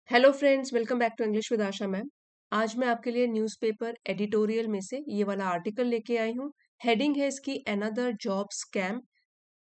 Hello friends, welcome back to English with Asha ma'am. आज मैं आपके लिए न्यूज़पेपर एडिटोरियल में से ये वाला आर्टिकल लेके आई हूँ। हेडिंग है इसकी अनदर जॉब स्कैम,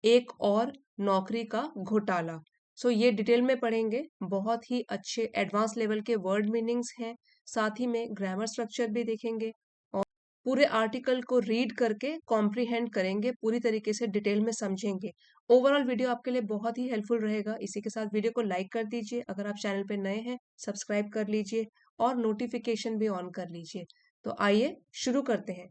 एक और नौकरी का घोटाला। ये डिटेल में पढ़ेंगे। बहुत ही अच्छे एडवांस लेवल के वर्ड मीनिंग्स हैं, साथ ही में ग्रामर स्ट्रक्चर भी देखेंगे और पूरे आर्टिकल को रीड करके कॉम्प्रिहेंड करेंगे, पूरी तरीके से डिटेल में समझेंगे। ओवरऑल वीडियो आपके लिए बहुत ही हेल्पफुल रहेगा। इसी के साथ वीडियो को लाइक कर दीजिए, अगर आप चैनल पे नए हैं सब्सक्राइब कर लीजिए और नोटिफिकेशन भी ऑन कर लीजिए। तो आइए शुरू करते हैं।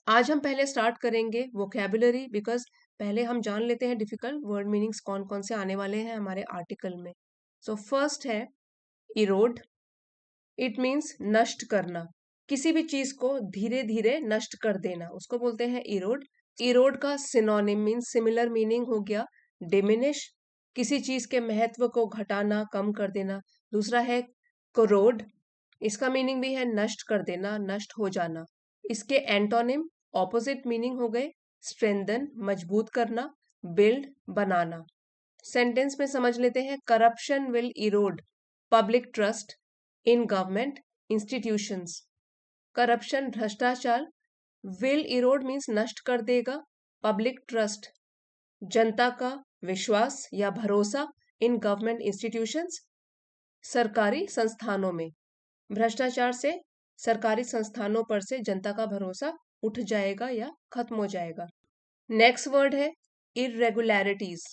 आज हम पहले स्टार्ट करेंगे वोकैबुलरी, बिकॉज पहले हम जान लेते हैं डिफिकल्ट वर्ड मीनिंग्स कौन कौन से आने वाले हैं हमारे आर्टिकल में। फर्स्ट है इरोड। इट मीन्स नष्ट करना, किसी भी चीज को धीरे धीरे नष्ट कर देना, उसको बोलते हैं इरोड। इरोड का सिनोनिम मीन्स सिमिलर मीनिंग हो गया डिमिनिश, किसी चीज के महत्व को घटाना, कम कर देना। दूसरा है कोरोड, इसका मीनिंग भी है नष्ट कर देना, नष्ट हो जाना। इसके एंटोनिम ऑपोजिट मीनिंग हो गए स्ट्रेंथन, मजबूत करना, बिल्ड, बनाना। सेंटेंस में समझ लेते हैं। Corruption will Erode public trust in government institutions. Corruption, भ्रष्टाचार, विल इरोड मीन्स नष्ट कर देगा, पब्लिक ट्रस्ट जनता का विश्वास या भरोसा, इन गवर्नमेंट इंस्टीट्यूशंस सरकारी संस्थानों में। भ्रष्टाचार से सरकारी संस्थानों पर से जनता का भरोसा उठ जाएगा या खत्म हो जाएगा। नेक्स्ट वर्ड है इरेगुलरिटीज।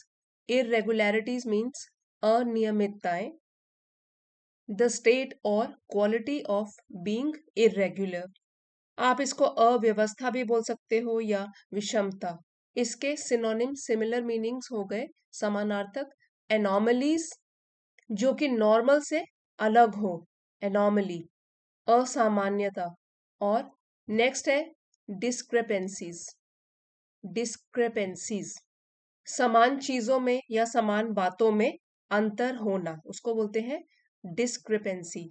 इरेगुलरिटीज मीन्स अनियमितताएं, द स्टेट और क्वालिटी ऑफ बीइंग इरेगुलर। आप इसको अव्यवस्था भी बोल सकते हो या विषमता। इसके सिनोनिम सिमिलर मीनिंग्स हो गए समानार्थक। एनॉमलीज, जो कि नॉर्मल से अलग हो, एनॉमली, असामान्यता। और नेक्स्ट है डिस्क्रेपेंसीज। डिस्क्रेपेंसीज समान चीजों में या समान बातों में अंतर होना, उसको बोलते हैं discrepancy.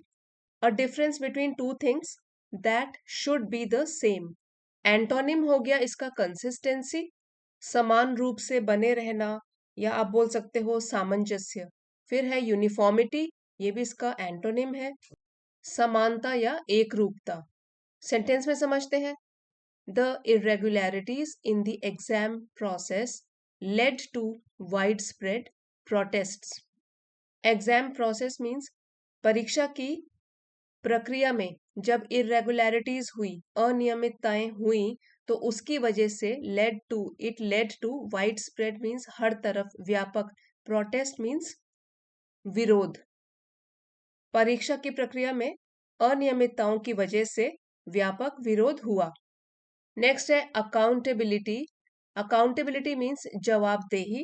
A difference between two things that should be the same. Antonym हो गया इसका कंसिस्टेंसी, समान रूप से बने रहना, या आप बोल सकते हो सामंजस्य। फिर है यूनिफॉर्मिटी, ये भी इसका एंटोनिम है, समानता या एक रूपता। सेंटेंस में समझते हैं। The irregularities in the exam process led to widespread protests. Exam process means परीक्षा की प्रक्रिया में जब irregularities हुई, अनियमितताएं हुई, तो उसकी वजह से it led to widespread means हर तरफ, व्यापक, protest means विरोध। परीक्षा की प्रक्रिया में अनियमितताओं की वजह से व्यापक विरोध हुआ। नेक्स्ट है अकाउंटेबिलिटी। अकाउंटेबिलिटी मीन्स जवाबदेही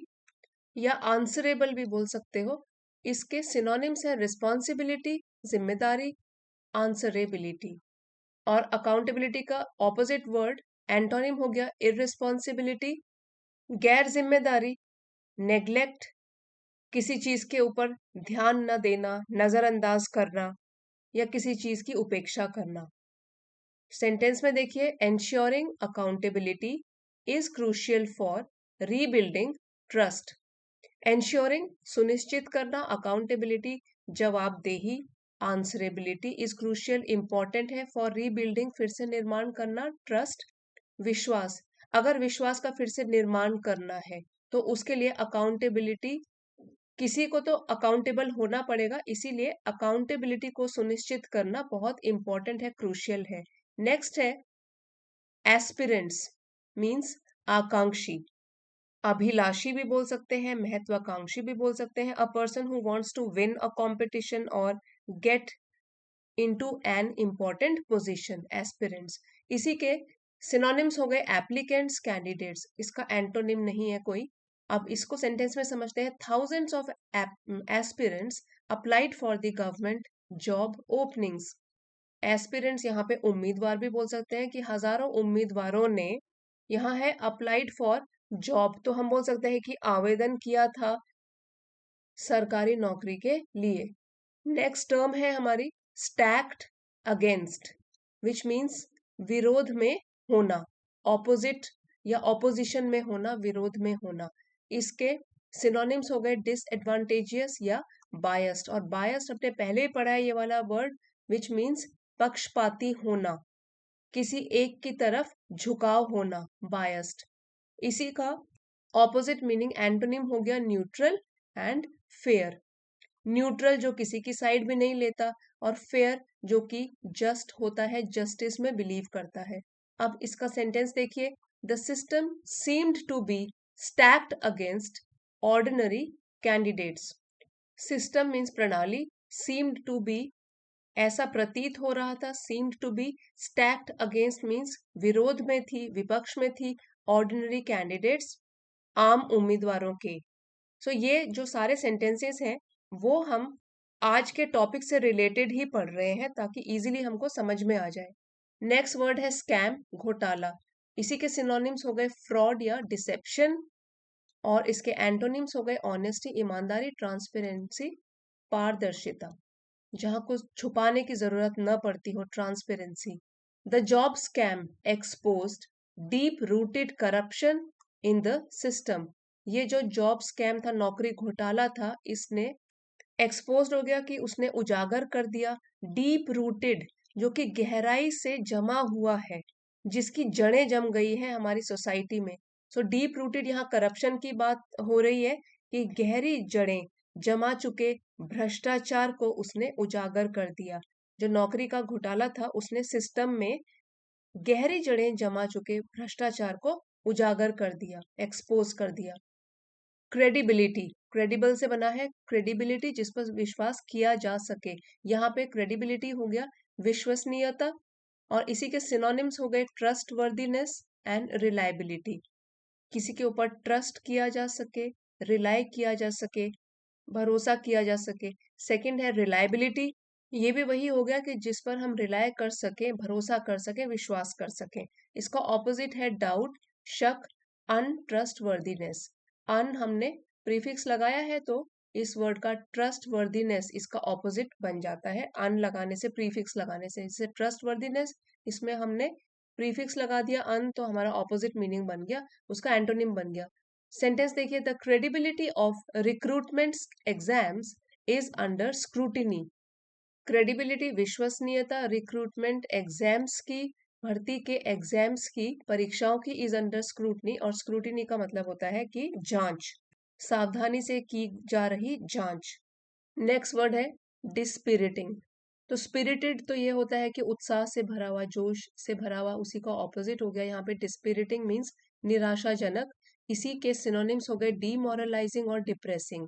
या आंसरेबल भी बोल सकते हो। इसके सिनोनिम्स है रिस्पॉन्सिबिलिटी, जिम्मेदारी, आंसरेबिलिटी। और अकाउंटेबिलिटी का ऑपोजिट वर्ड एंटोनिम हो गया इररिस्पॉन्सिबिलिटी, गैर जिम्मेदारी, नेग्लेक्ट, किसी चीज के ऊपर ध्यान न देना, नजरअंदाज करना या किसी चीज की उपेक्षा करना। सेंटेंस में देखिए, ensuring accountability is crucial for rebuilding trust. Ensuring सुनिश्चित करना, अकाउंटेबिलिटी जवाबदेही, आंसरेबिलिटी इज क्रूशियल इंपॉर्टेंट है, फॉर रीबिल्डिंग फिर से निर्माण करना, ट्रस्ट विश्वास। अगर विश्वास का फिर से निर्माण करना है तो उसके लिए अकाउंटेबिलिटी, किसी को तो अकाउंटेबल होना पड़ेगा, इसीलिए अकाउंटेबिलिटी को सुनिश्चित करना बहुत इंपॉर्टेंट है, क्रूशियल है। नेक्स्ट है एस्पिरेंट्स मीन्स आकांक्षी, अभिलाषी भी बोल सकते हैं, महत्वाकांक्षी भी बोल सकते हैं। A person who wants to win a competition और get into an important position, aspirants. इसी के सिनोनिम्स हो गए एप्लीकेंट्स, कैंडिडेट्स। इसका एंटोनिम नहीं है कोई। अब इसको सेंटेंस में समझते हैं। Thousands of aspirants applied for the government job openings. Aspirants यहाँ पे उम्मीदवार भी बोल सकते हैं कि हजारों उम्मीदवारों ने, यहाँ है अप्लाइड फॉर जॉब, तो हम बोल सकते हैं कि आवेदन किया था सरकारी नौकरी के लिए। नेक्स्ट टर्म है हमारी स्टैक्ड अगेंस्ट, विच मीन्स विरोध में होना, ऑपोजिट या ऑपोजिशन में होना, विरोध में होना। इसके सिनोनिम्स हो गए डिसएडवांटेजियस या बायस्ड, और बायस्ड अपने पहले ही पढ़ा है ये वाला वर्ड, विच मीन्स पक्षपाती होना, किसी एक की तरफ झुकाव होना, बायस्ड। इसी का ऑपोजिट मीनिंग एंटोनिम हो गया न्यूट्रल एंड फेयर। न्यूट्रल जो किसी की साइड भी नहीं लेता, और फेयर जो कि जस्ट होता है, जस्टिस में बिलीव करता है। अब इसका सेंटेंस देखिए, the system seemed to be stacked against ordinary candidates. System means प्रणाली, सीम्ड टू बी ऐसा प्रतीत हो रहा था, seemed to be, stacked against means विरोध में थी, विपक्ष में थी, ऑर्डिनरी कैंडिडेट्स आम उम्मीदवारों के। सो ये जो सारे सेंटेंसेस हैं वो हम आज के टॉपिक से रिलेटेड ही पढ़ रहे हैं ताकि इजीली हमको समझ में आ जाए। नेक्स्ट वर्ड है स्कैम, घोटाला। इसी के सिनोनिम्स हो गए फ्रॉड या डिसेप्शन, और इसके एंटोनिम्स हो गए ऑनेस्टी, ईमानदारी, ट्रांसपेरेंसी, पारदर्शिता, जहां कुछ छुपाने की जरूरत न पड़ती हो, transparency. The job scam exposed deep rooted corruption in the system. ये जो जॉब स्कैम था, नौकरी घोटाला था, इसने एक्सपोज हो गया कि उसने उजागर कर दिया डीप रूटेड, जो कि गहराई से जमा हुआ है, जिसकी जड़ें जम गई है हमारी सोसाइटी में। सो डीप रूटेड यहाँ करप्शन की बात हो रही है कि गहरी जड़ें जमा चुके भ्रष्टाचार को उसने उजागर कर दिया। जो नौकरी का घोटाला था, उसने सिस्टम में गहरी जड़ें जमा चुके भ्रष्टाचार को उजागर कर दिया, एक्सपोज कर दिया। क्रेडिबिलिटी, क्रेडिबल से बना है क्रेडिबिलिटी, जिस पर विश्वास किया जा सके। यहाँ पे क्रेडिबिलिटी हो गया विश्वसनीयता, और इसी के सिनोनिम्स हो गए ट्रस्ट वर्दीनेस एंड रिलायबिलिटी। किसी के ऊपर ट्रस्ट किया जा सके, रिलाय किया जा सके, भरोसा किया जा सके। सेकंड है रिलायबिलिटी, ये भी वही हो गया कि जिस पर हम रिलाय कर सके, भरोसा कर सके, विश्वास कर सके। इसका ऑपोजिट है डाउट, शक, अनट्रस्टवर्दीनेस। अन हमने प्रीफिक्स लगाया है तो इस वर्ड का ट्रस्ट वर्दीनेस इसका ऑपोजिट बन जाता है, अन लगाने से, प्रीफिक्स लगाने से। जैसे ट्रस्ट वर्दीनेस, इसमें हमने प्रीफिक्स लगा दिया अन, तो हमारा ऑपोजिट मीनिंग बन गया, उसका एंटोनिम बन गया। सेंटेंस देखिए, the credibility of recruitment exams is under scrutiny. Credibility विश्वसनीयता रिक्रूटमेंट एग्जाम्स की, भर्ती के एग्जाम्स की, परीक्षाओं की, इज अंडर स्क्रूटनी, और स्क्रूटिनी का मतलब होता है कि जांच, सावधानी से की जा रही जांच। नेक्स्ट वर्ड है डिस्पिरिटिंग। तो स्पिरिटेड तो ये होता है कि उत्साह से भरा हुआ, जोश से भरा हुआ, उसी का ऑपोजिट हो गया यहाँ पे डिस्पिरिटिंग मीन्स निराशाजनक। इसी के सिनोनिम्स हो गए डीमोरलाइजिंग और डिप्रेसिंग।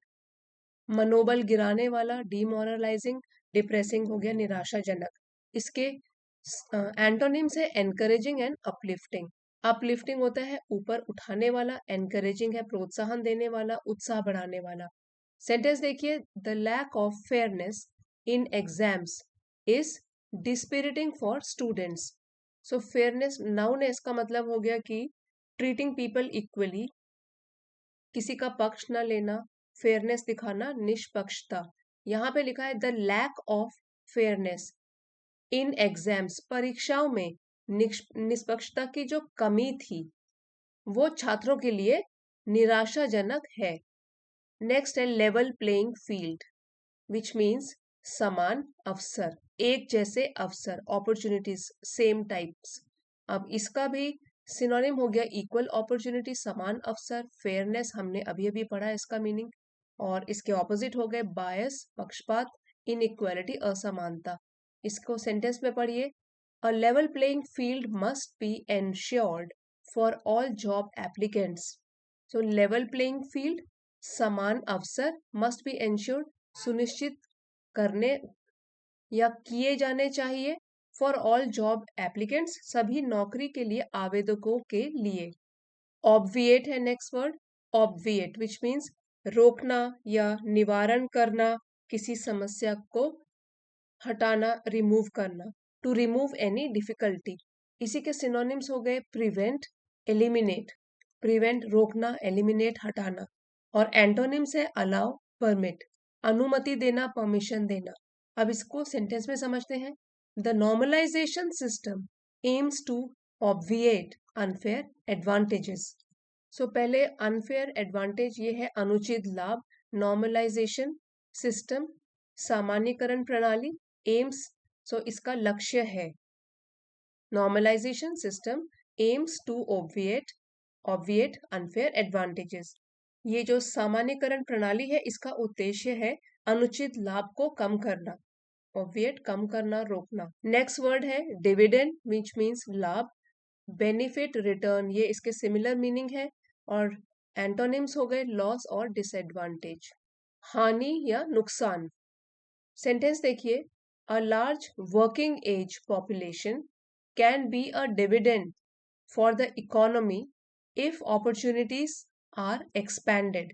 मनोबल गिराने वाला डीमोरलाइजिंग, डिप्रेसिंग हो गया निराशाजनक। इसके एंटोनिम्स है एनकरेजिंग एंड अपलिफ्टिंग। अपलिफ्टिंग होता है ऊपर उठाने वाला, एनकरेजिंग है प्रोत्साहन देने वाला, उत्साह बढ़ाने वाला। सेंटेंस देखिए, the lack of fairness in exams is dispiriting for students. So fairness noun है, इसका मतलब हो गया कि ट्रीटिंग पीपल इक्वली, किसी का पक्ष न लेना, फेयरनेस दिखाना, निष्पक्षता। यहाँ पे लिखा है the lack of fairness in exams, परीक्षाओं में निष्पक्षता की जो कमी थी वो छात्रों के लिए निराशाजनक है। नेक्स्ट है level playing field, which means समान अवसर, एक जैसे अवसर, अपॉर्चुनिटीज, सेम टाइप्स। अब इसका भी सिनोनिम हो गया इक्वल अपॉर्चुनिटी, समान अवसर, फेयरनेस हमने अभी अभी पढ़ा इसका मीनिंग, और इसके ऑपोजिट हो गए बायस, पक्षपात, इनइक्वालिटी, असमानता। इसको सेंटेंस में पढ़िए, a level playing field must be ensured for all job applicants. So level playing field, समान अवसर, मस्ट बी एंश्योर्ड, सुनिश्चित करने या किए जाने चाहिए, फॉर ऑल जॉब एप्लीकेंट्स, सभी नौकरी के लिए आवेदकों के लिए। ऑब्विएट है नेक्स्ट वर्ड, ऑब्विएट विच मीन्स रोकना या निवारण करना, किसी समस्या को हटाना, रिमूव करना, टू रिमूव एनी डिफिकल्टी। इसी के सिनोनिम्स हो गए प्रिवेंट, एलिमिनेट। प्रिवेंट रोकना, एलिमिनेट हटाना, और एंटोनिम्स है अलाउ, परमिट, अनुमति देना, परमिशन देना। अब इसको सेंटेंस में समझते हैं, the normalisation system aims to obviate unfair advantages. So पहले अनफेयर एडवांटेज ये है अनुचित लाभ, नॉर्मलाइजेशन सिस्टम, सामान्यकरण प्रणाली, एम्स, सो इसका लक्ष्य है। Normalisation system aims to obviate unfair advantages. ये जो सामान्यकरण प्रणाली है इसका उद्देश्य है अनुचित लाभ को कम करना, ऑब्विएट कम करना, रोकना। नेक्स्ट वर्ड है डिविडेंड विच मीन्स लाभ, बेनिफिट, रिटर्न, ये इसके सिमिलर मीनिंग है। और एंटोनिम्स हो गए लॉस और डिसएडवांटेज, हानि या नुकसान। सेंटेंस देखिए, a large working age population can be a dividend for the economy if opportunities are expanded.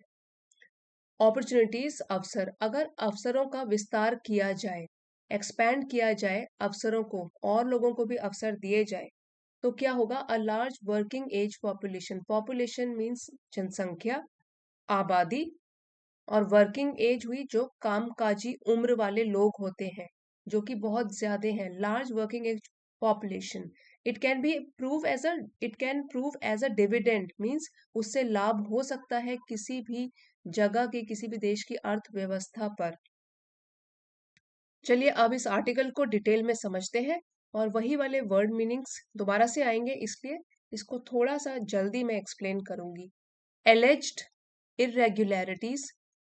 Opportunities अवसर, अगर अवसरों का विस्तार किया जाए, एक्सपैंड किया जाए अवसरों को, और लोगों को भी अवसर दिए जाए, तो क्या होगा? A large working age population, population means जनसंख्या, आबादी, और वर्किंग एज हुई जो कामकाजी उम्र वाले लोग होते हैं, जो कि बहुत ज्यादा हैं। Large working age population, it can prove as a dividend means उससे लाभ हो सकता है किसी भी जगह के, किसी भी देश की अर्थव्यवस्था पर। चलिए अब इस आर्टिकल को डिटेल में समझते हैं, और वही वाले वर्ड मीनिंग्स दोबारा से आएंगे, इसलिए इसको थोड़ा सा जल्दी मैं एक्सप्लेन करूंगी। एलिज्ड irregularities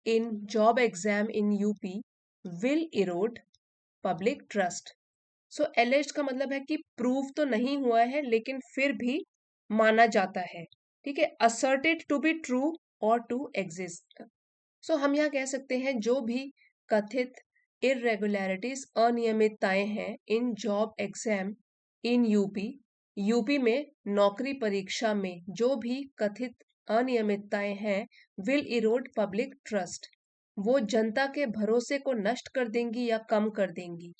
in job exam in UP will erode public trust. So alleged का मतलब है कि प्रूव तो नहीं हुआ है लेकिन फिर भी माना जाता है, ठीक है। asserted to be true or to exist. So हम यहाँ कह सकते हैं जो भी कथित irregularities, अनियमितताएं हैं in job exam in UP, UP में नौकरी परीक्षा में जो भी कथित अनियमितताएं हैं, विल इरोड पब्लिक ट्रस्ट, वो जनता के भरोसे को नष्ट कर देंगी या कम कर देंगी।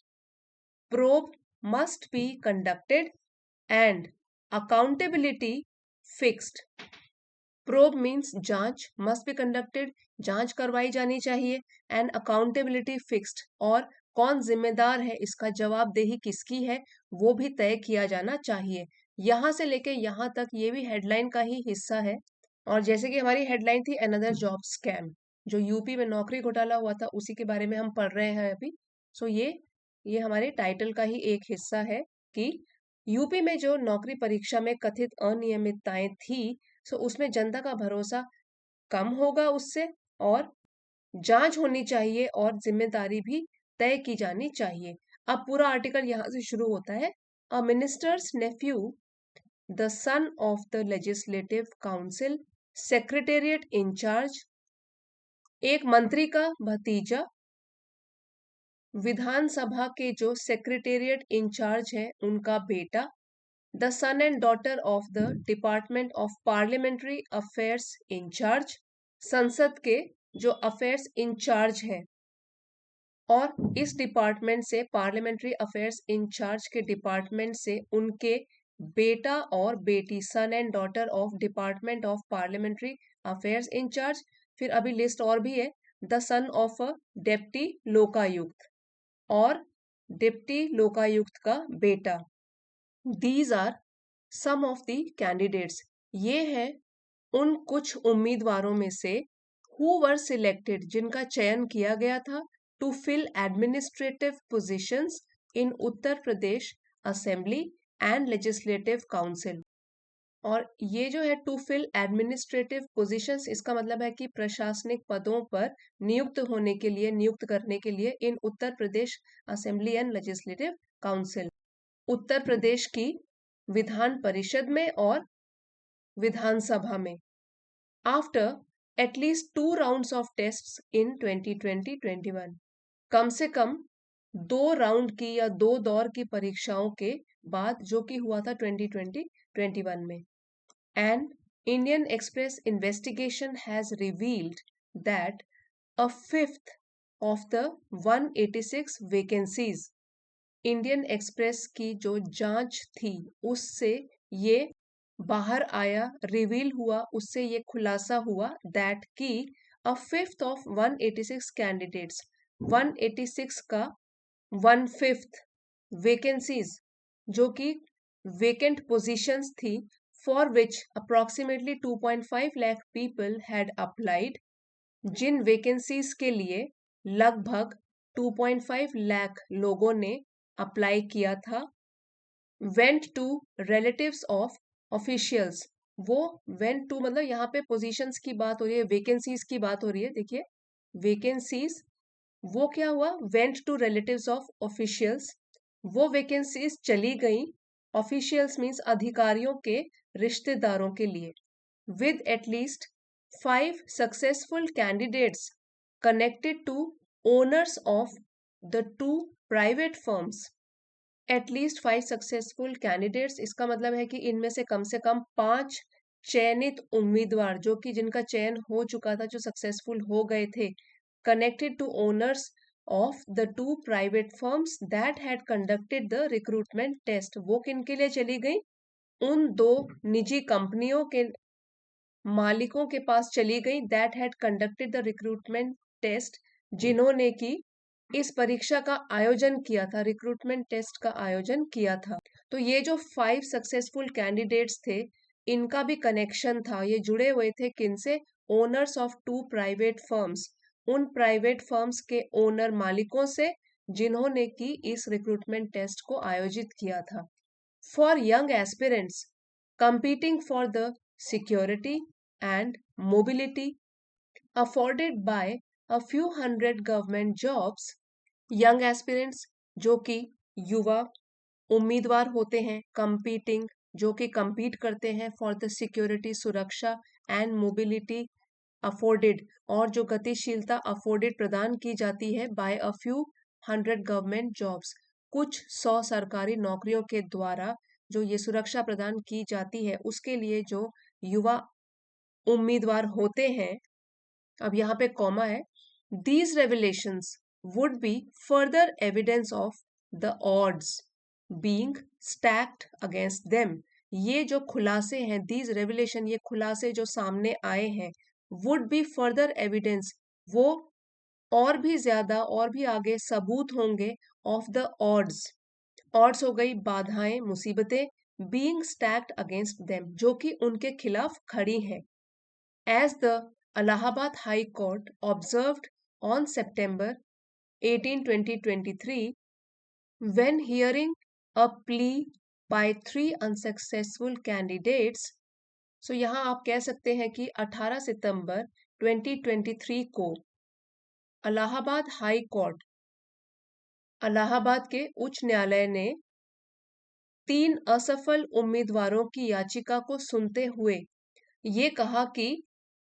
Probe must be conducted and accountability fixed. Probe means जांच, मस्ट बी कंडक्टेड, जांच करवाई जानी चाहिए, एंड अकाउंटेबिलिटी फिक्स्ड, और कौन जिम्मेदार है, इसका जवाबदेही किसकी है, वो भी तय किया जाना चाहिए। यहां से लेके यहां तक ये भी हेडलाइन का ही हिस्सा है। और जैसे कि हमारी हेडलाइन थी अनदर जॉब स्कैम, जो यूपी में नौकरी घोटाला हुआ था उसी के बारे में हम पढ़ रहे हैं अभी। सो ये हमारे टाइटल का ही एक हिस्सा है कि यूपी में जो नौकरी परीक्षा में कथित अनियमितताएं थी, सो उसमें जनता का भरोसा कम होगा उससे, और जांच होनी चाहिए और जिम्मेदारी भी तय की जानी चाहिए। अब पूरा आर्टिकल यहां से शुरू होता है। A minister's nephew, the son of the legislative council, secretariat in charge, एक मंत्री का भतीजा, विधानसभा के जो सेक्रेटेरिएट इंचार्ज है उनका बेटा, the son and daughter of the department of parliamentary affairs incharge, संसद के जो अफेयर्स इंचार्ज है, और इस डिपार्टमेंट से, पार्लियामेंट्री अफेयर्स इंचार्ज के डिपार्टमेंट से उनके बेटा और बेटी, son and daughter of department of parliamentary affairs in charge. फिर अभी लिस्ट और भी है, the son of a deputy Lokayukta, और डिप्टी लोकायुक्त का बेटा। These are some of the candidates, ये है उन कुछ उम्मीदवारों में से, हु वर सिलेक्टेड, जिनका चयन किया गया था, to fill administrative positions in Uttar Pradesh assembly and legislative council. और ये जो है टू फिल एडमिनिस्ट्रेटिव पोजीशंस, इसका मतलब है कि प्रशासनिक पदों पर नियुक्त होने के लिए, नियुक्त करने के लिए in Uttar Pradesh assembly and legislative council, Uttar Pradesh की विधान परिषद में और विधानसभा में। After at least 2 rounds of tests in 2020-21, कम से कम 2 राउंड की या 2 दौर की परीक्षाओं के बाद, जो कि हुआ था 2020-21 में। And Indian express investigation has revealed that a fifth of the 186 vacancies, Indian express की जो जांच थी उससे ये बाहर आया, रिवील हुआ, उससे ये खुलासा हुआ, दैट की अ फिफ्थ ऑफ 186 कैंडिडेट्स, 186 का 1/5 वैकेंसीज, जो कि वेकेंट पोजीशंस थी, for which approximately 2.5 lakh people had applied, जिन वैकेंसीज के लिए लगभग 2.5 लाख लोगों ने अप्लाई किया था। Went to relatives of officials, वो वेंट टू मतलब यहाँ पे पोजीशंस की बात हो रही है, वैकेंसीज की बात हो रही है। देखिए वैकेंसीज, वो क्या हुआ, went to relatives of officials, वो वैकेंसीज चली गई। ऑफिशियल्स मीन्स अधिकारियों के रिश्तेदारों के लिए। with at least 5 successful candidates connected to owners of the two private firms. At least 5 successful candidates, इसका मतलब है कि इनमें से कम 5 चयनित उम्मीदवार जो कि जिनका चयन हो चुका था, जो सक्सेसफुल हो गए थे, connected to owners of the two private firms that had conducted the recruitment test. वो किन के लिए चली गई, उन 2 निजी कंपनियों के मालिकों के पास चली गई, that had conducted the recruitment test, जिन्होंने की इस परीक्षा का आयोजन किया था, रिक्रूटमेंट टेस्ट का आयोजन किया था। तो ये जो 5 सक्सेसफुल कैंडिडेट्स थे, इनका भी कनेक्शन था, ये जुड़े हुए थे किनसे, ओनर्स ऑफ 2 प्राइवेट फर्म्स, उन प्राइवेट फर्म्स के ओनर मालिकों से जिन्होंने की इस रिक्रूटमेंट टेस्ट को आयोजित किया था। For young aspirants competing for the security and mobility afforded by a few hundred government jobs, young aspirants जो कि युवा उम्मीदवार होते हैं, competing जो कि compete करते हैं, for the security सुरक्षा and mobility afforded और जो गतिशीलता afforded प्रदान की जाती है by a few hundred government jobs, कुछ 100 सरकारी नौकरियों के द्वारा जो ये सुरक्षा प्रदान की जाती है, उसके लिए जो युवा उम्मीदवार होते हैं, अब यहाँ पे कॉमा है, these revelations would be further evidence of the odds being stacked against them. ये जो खुलासे हैं, दीज रेवलेशन, ये खुलासे जो सामने आए हैं, वुड बी फर्दर एविडेंस, वो और भी ज्यादा और भी आगे सबूत होंगे, ऑफ द ऑड्स, ऑड्स हो गई बाधाएं, मुसीबतें, बीइंग स्टैक्ड अगेंस्ट देम, जो कि उनके खिलाफ खड़ी हैं। As the Allahabad high court observed on September 18, 2023, when hearing a plea by 3 unsuccessful candidates, so यहाँ आप कह सकते हैं कि 18 सितंबर 2023 को अलाहाबाद हाई कोर्ट, इलाहाबाद के उच्च न्यायालय ने 3 असफल उम्मीदवारों की याचिका को सुनते हुए ये कहा कि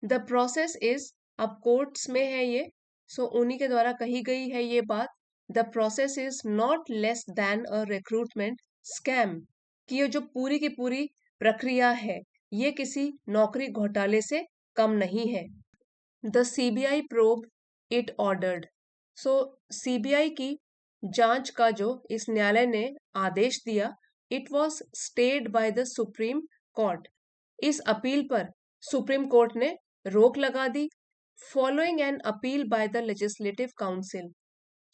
द प्रोसेस इज, अब कोर्ट्स में है ये, सो उन्हीं के द्वारा कही गई है ये बात, the process is not less than a recruitment scam, कि ये जो पूरी की पूरी प्रक्रिया है, ये किसी नौकरी घोटाले से कम नहीं है। The CBI probe it ordered, so CBI की जांच का जो इस न्यायालय ने आदेश दिया, it was stayed by the supreme court, इस अपील पर सुप्रीम कोर्ट ने रोक लगा दी। Following an appeal by the legislative council,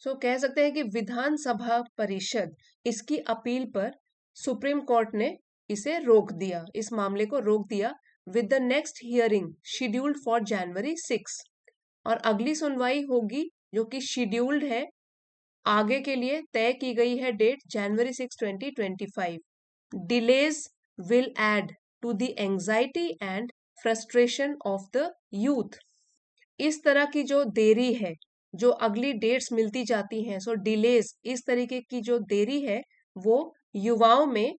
so कह सकते हैं कि विधानसभा परिषद इसकी अपील पर सुप्रीम कोर्ट ने इसे रोक दिया, इस मामले को रोक दिया। With the next hearing scheduled for January 6, और अगली सुनवाई होगी जो कि शेड्यूल्ड है, आगे के लिए तय की गई है date, January 6, 2025। Delays will add to the anxiety and frustration of the youth, इस तरह की जो देरी है, जो अगली डेट्स मिलती जाती हैं, सो डिलेज, इस तरीके की जो देरी है, वो युवाओं में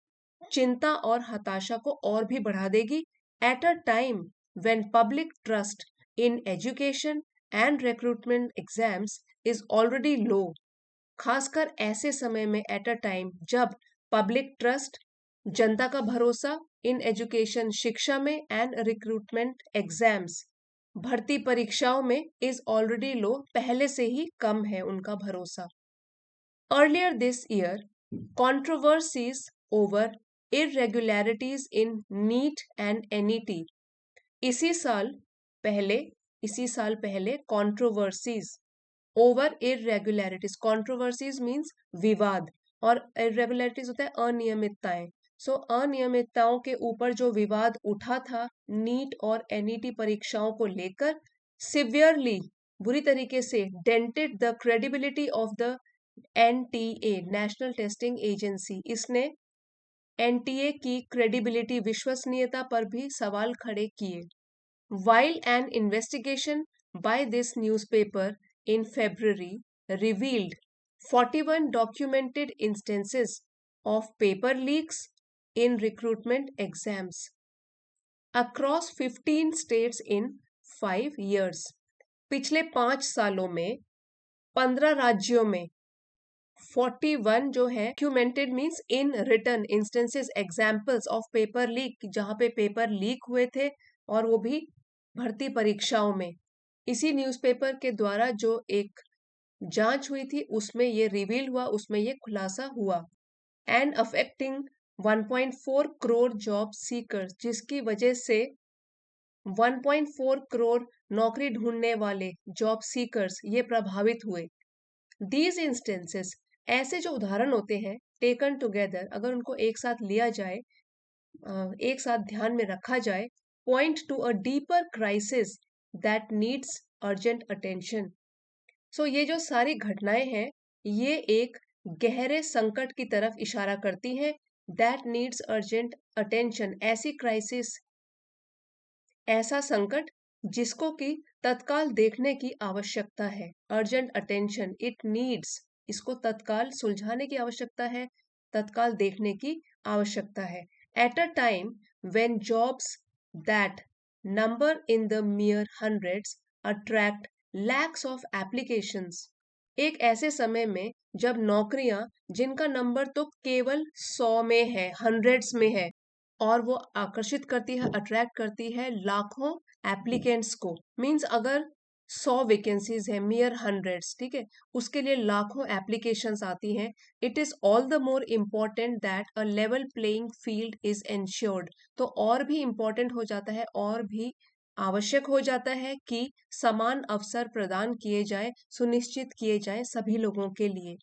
चिंता और हताशा को और भी बढ़ा देगी। At a time when public trust in education and recruitment exams is already low, खासकर ऐसे समय में, एट अ टाइम जब पब्लिक ट्रस्ट, जनता का भरोसा, इन एजुकेशन, शिक्षा में, एंड रिक्रूटमेंट एग्जाम्स, भर्ती परीक्षाओं में, इज ऑलरेडी लो, पहले से ही कम है उनका भरोसा। Earlier this year controversies over irregularities in NEET and NET, इसी साल पहले इसी साल पहले controversies over irregularities, controversies means विवाद, और irregularities होता है अनियमितताएं, सो अनियमितताओं के ऊपर जो विवाद उठा था नीट और एनईटी परीक्षाओं को लेकर, सिवियरली बुरी तरीके से dented the credibility of the NTA, national testing agency. इसने एनटीए की क्रेडिबिलिटी, विश्वसनीयता पर भी सवाल खड़े किए। While an investigation by this newspaper in February revealed 41 documented instances of paper leaks in recruitment exams across 15 states in 5 years. पिछले 5 सालों में 15 राज्यों में 41 जो है documented means in written instances, examples of paper leak, जहां पे पेपर लीक हुए थे और वो भी भर्ती परीक्षाओं में। इसी न्यूज़पेपर के द्वारा जो एक जांच हुई थी उसमें ये रिवील हुआ, उसमें ये खुलासा हुआ। And affecting 1.4 crore job seekers, जिसकी वजह से 1.4 करोड़ नौकरी ढूंढने वाले जॉब सीकर्स ये प्रभावित हुए। दीज इंस्टेंसेस, ऐसे जो उदाहरण होते हैं, टेकन टुगेदर, अगर उनको एक साथ लिया जाए, एक साथ ध्यान में रखा जाए, point to a deeper crisis that needs urgent attention. So ये जो सारी घटनाएं हैं ये एक गहरे संकट की तरफ इशारा करती हैं। दैट नीड्स अर्जेंट अटेंशन, ऐसी क्राइसिस, ऐसा संकट जिसको कि तत्काल देखने की आवश्यकता है। अर्जेंट अटेंशन, इट नीड्स, इसको तत्काल सुलझाने की आवश्यकता है, तत्काल देखने की आवश्यकता है। Eight a time when jobs that number in the मियर hundreds attract lakhs of applications, एक ऐसे समय में जब नौकरियां जिनका नंबर तो केवल 100 में है, हंड्रेड्स में है, और वो आकर्षित करती है, अट्रैक्ट करती है लाखों एप्लीकेंट्स को। मींस अगर 100 वैकेंसीज है, मियर हंड्रेड्स, ठीक है, उसके लिए लाखों एप्लीकेशंस आती हैं। It is all the more important that a level playing field is ensured, तो और भी इम्पोर्टेंट हो जाता है, और भी आवश्यक हो जाता है कि समान अवसर प्रदान किए जाए, सुनिश्चित किए जाए सभी लोगों के लिए।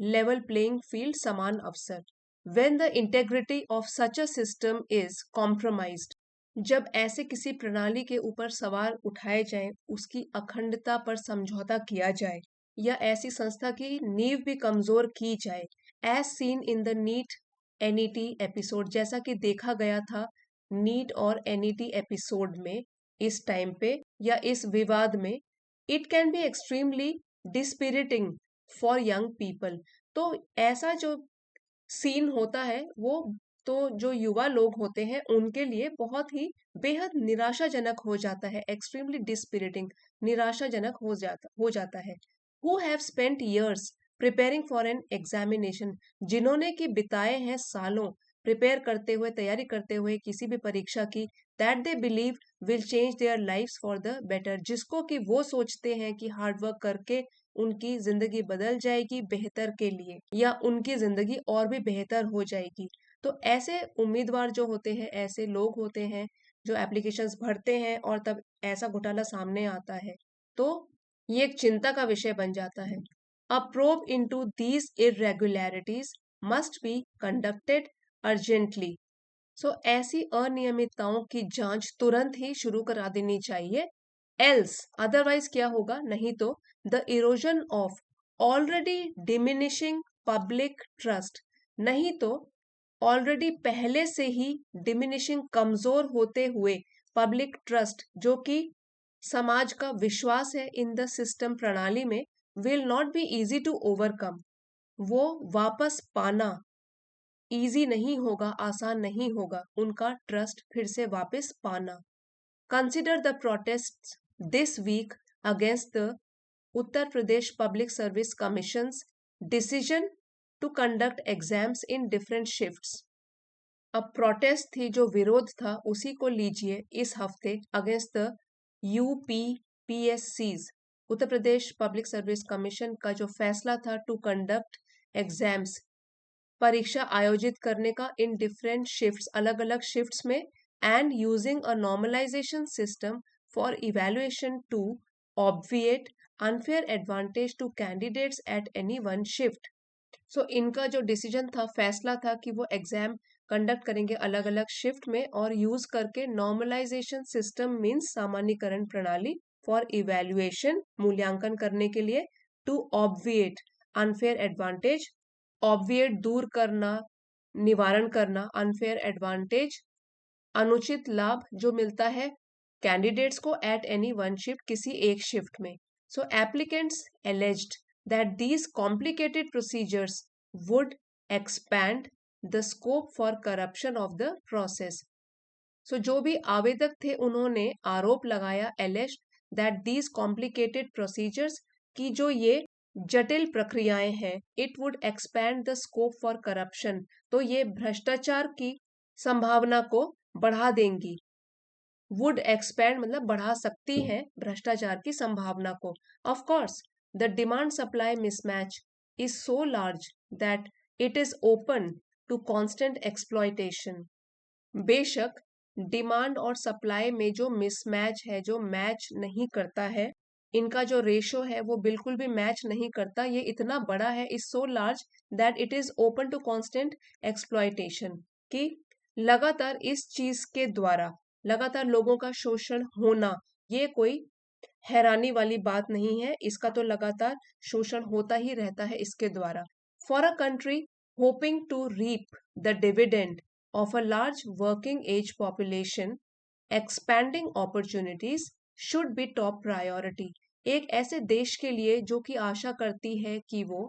लेवल प्लेइंग फील्ड, समान अवसर। When the integrity of such a system is compromised, जब ऐसे किसी प्रणाली के ऊपर सवाल उठाए जाए, उसकी अखंडता पर समझौता किया जाए, या ऐसी संस्था की नींव भी कमजोर की जाए, as seen in the NEET NET episode, जैसा कि देखा गया था नीट और एनईटी एपिसोड में, इस टाइम पे या इस विवाद में, it can be extremely dispiriting for young people. तो ऐसा जो सीन होता है वो, तो जो युवा लोग होते हैं उनके लिए बहुत ही बेहद निराशाजनक हो जाता है, एक्सट्रीमली डिस्पिरिटिंग, निराशाजनक हो जाता है। Who have spent years preparing for an examination, जिन्होंने कि बिताए हैं सालों प्रिपेयर करते हुए, तैयारी करते हुए किसी भी परीक्षा की, that they believe will change their lifes for the better, जिसको कि वो सोचते हैं कि हार्ड वर्क करके उनकी जिंदगी बदल जाएगी बेहतर के लिए, या उनकी जिंदगी और भी बेहतर हो जाएगी। तो ऐसे उम्मीदवार जो होते हैं, ऐसे लोग होते हैं जो एप्लीकेशंस भरते हैं और तब ऐसा घोटाला सामने आता है, तो ये एक चिंता का विषय बन जाता है। A probe into these irregularities must be conducted urgently. So ऐसी अनियमितताओं की जांच तुरंत ही शुरू करा देनी चाहिए। एल्स, अदरवाइज क्या होगा, नहीं तो the erosion of already diminishing public trust, नहीं तो ऑलरेडी पहले से ही डिमिनिशिंग, कमजोर होते हुए पब्लिक ट्रस्ट, जो कि समाज का विश्वास है इन द सिस्टम, प्रणाली में, will not be easy to overcome, वो वापस पाना इजी नहीं होगा, आसान नहीं होगा उनका ट्रस्ट फिर से वापस पाना। Consider the protest this week against the Uttar Pradesh public service commission's decision to conduct exams in different shifts. अब प्रोटेस्ट थी, जो विरोध था, उसी को लीजिए इस हफ्ते against the UPPSC's, Uttar Pradesh public service commission का जो फैसला था टू कंडक्ट एग्जाम्स, परीक्षा आयोजित करने का, इन डिफरेंट शिफ्ट्स, अलग अलग शिफ्ट्स में, and using a normalisation system for evaluation to obviate unfair advantage to candidates at any one shift. So इनका जो डिसीजन था, फैसला था कि वो एग्जाम कंडक्ट करेंगे अलग अलग शिफ्ट में, और यूज करके नॉर्मलाइजेशन सिस्टम मीन्स सामान्यकरण प्रणाली फॉर इवेल्युएशन, मूल्यांकन करने के लिए, टू ऑब्विएट अनफेयर एडवांटेज, ऑब्विएट दूर करना, निवारण करना, अनफेयर एडवांटेज अनुचित लाभ जो मिलता है कैंडिडेट्स को एट एनी वन शिफ्ट, किसी एक शिफ्ट में. So applicants alleged that these complicated procedures would expand the scope for corruption of the process. So जो भी आवेदक थे उन्होंने आरोप लगाया, alleged that these complicated procedures, की जो ये जटिल प्रक्रियाएं हैं, it would expand the scope for corruption, तो ये भ्रष्टाचार की संभावना को बढ़ा देंगी. वुड एक्सपैंड मतलब बढ़ा सकती है भ्रष्टाचार की संभावना को. Of course the demand supply mismatch is so large that it is open to constant exploitation. बेशक डिमांड और सप्लाई में जो मिसमैच है, जो मैच नहीं करता है, इनका जो रेशो है वो बिल्कुल भी मैच नहीं करता, ये इतना बड़ा है, is so large that it is open to constant exploitation, कि लगातार इस चीज के द्वारा लगातार लोगों का शोषण होना, ये कोई हैरानी वाली बात नहीं है, इसका तो लगातार शोषण होता ही रहता है इसके द्वारा. For a country hoping to reap the dividend of a large working age population, expanding opportunities should be top priority. एक ऐसे देश के लिए जो कि आशा करती है कि वो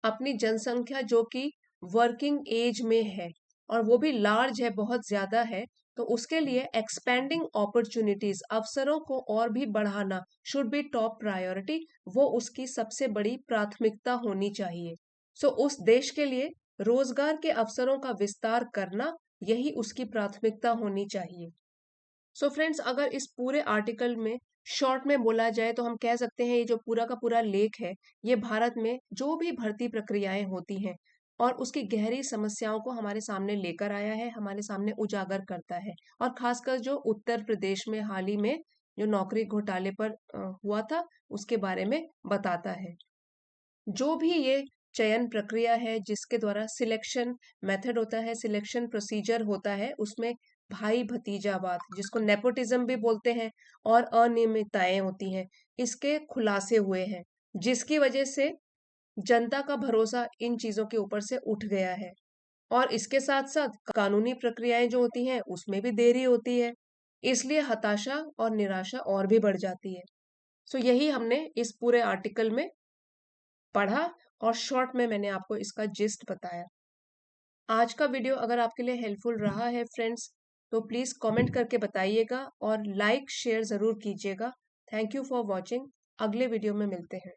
अपनी जनसंख्या जो कि वर्किंग एज में है और वो भी लार्ज है, बहुत ज्यादा है, तो उसके लिए एक्सपेंडिंग अपॉर्चुनिटीज, अवसरों को और भी बढ़ाना, शुड बी टॉप प्रायोरिटी, वो उसकी सबसे बड़ी प्राथमिकता होनी चाहिए. सो उस देश के लिए रोजगार के अवसरों का विस्तार करना, यही उसकी प्राथमिकता होनी चाहिए. सो फ्रेंड्स, अगर इस पूरे आर्टिकल में शॉर्ट में बोला जाए तो हम कह सकते हैं ये जो पूरा का पूरा लेख है, ये भारत में जो भी भर्ती प्रक्रियाएं होती हैं और उसकी गहरी समस्याओं को हमारे सामने लेकर आया है, हमारे सामने उजागर करता है. और खासकर जो उत्तर प्रदेश में हाल ही में जो नौकरी घोटाले पर हुआ था, उसके बारे में बताता है. जो भी ये चयन प्रक्रिया है, जिसके द्वारा सिलेक्शन मेथड होता है, सिलेक्शन प्रोसीजर होता है, उसमें भाई भतीजावाद, जिसको नेपोटिज्म भी बोलते हैं, और अनियमितताएं होती हैं, इसके खुलासे हुए हैं, जिसकी वजह से जनता का भरोसा इन चीजों के ऊपर से उठ गया है. और इसके साथ साथ कानूनी प्रक्रियाएं जो होती हैं उसमें भी देरी होती है, इसलिए हताशा और निराशा और भी बढ़ जाती है. सो यही हमने इस पूरे आर्टिकल में पढ़ा और शॉर्ट में मैंने आपको इसका जिस्ट बताया. आज का वीडियो अगर आपके लिए हेल्पफुल रहा है फ्रेंड्स, तो प्लीज कमेंट करके बताइएगा और लाइक शेयर जरूर कीजिएगा. Thank you for watching. अगले वीडियो में मिलते हैं.